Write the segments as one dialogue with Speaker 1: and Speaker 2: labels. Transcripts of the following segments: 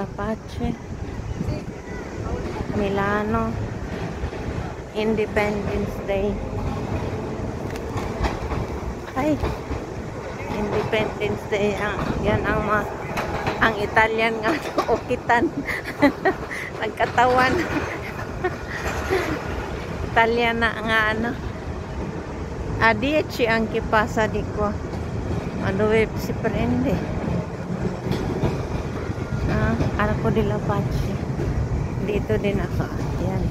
Speaker 1: Lapache, Milano, Independence Day. Ay, Independence Day. Yan ang Italian nga, okitan. Nagkatawan. Italian na nga ano. Adieci anche pasa di qua. Ma dove si prende? Arco di Lapache. Dito din ako. Yan.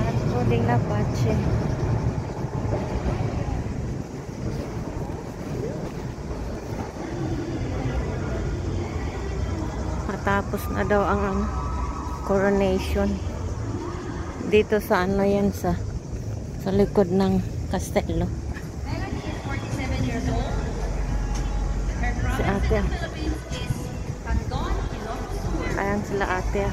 Speaker 1: Arco di Lapache. Matapos na daw ang coronation. Dito sa ano yan, sa likod ng Castello. Si ate. Ayan sila ate.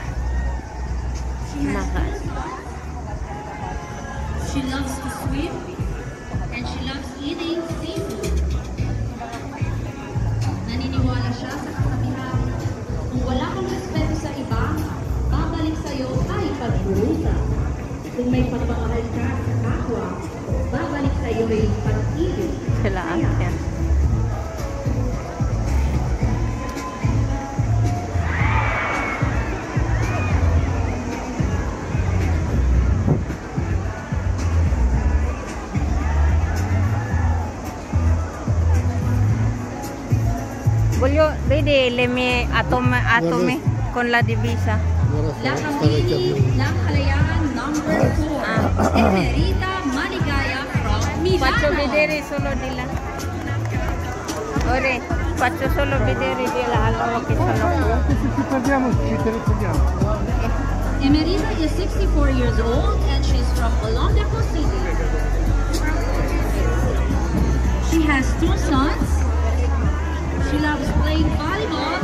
Speaker 2: She loves to swim and she loves eating seafood. Naniniwala siya sa kasabihan, kung wala kang respeto sa iba, babalik sa'yo ay pagdurusa. Kung may pagmamahal ka sa kapwa, babalik sa'yo ay pag-ibig.
Speaker 1: Sila ate. Voglio vedere le mie atomi con la divisa.
Speaker 2: Lakambini ng Kalayaan number 4. Emerita Maligaya from Milano.
Speaker 1: Faccio vedere solo di là. Ora faccio solo vedere di là allora che sono qua.
Speaker 2: Emerita is 64 years old and she's from Olongapo City. She has 2 sons. She loves playing volleyball.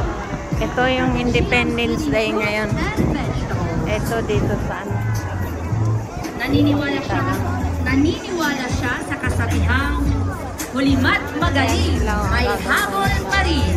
Speaker 1: Ito yung Independence Day ngayon. Ito dito sa ano.
Speaker 2: Naniniwala siya sa kasabihang hulimat magaling, may habol pa rin.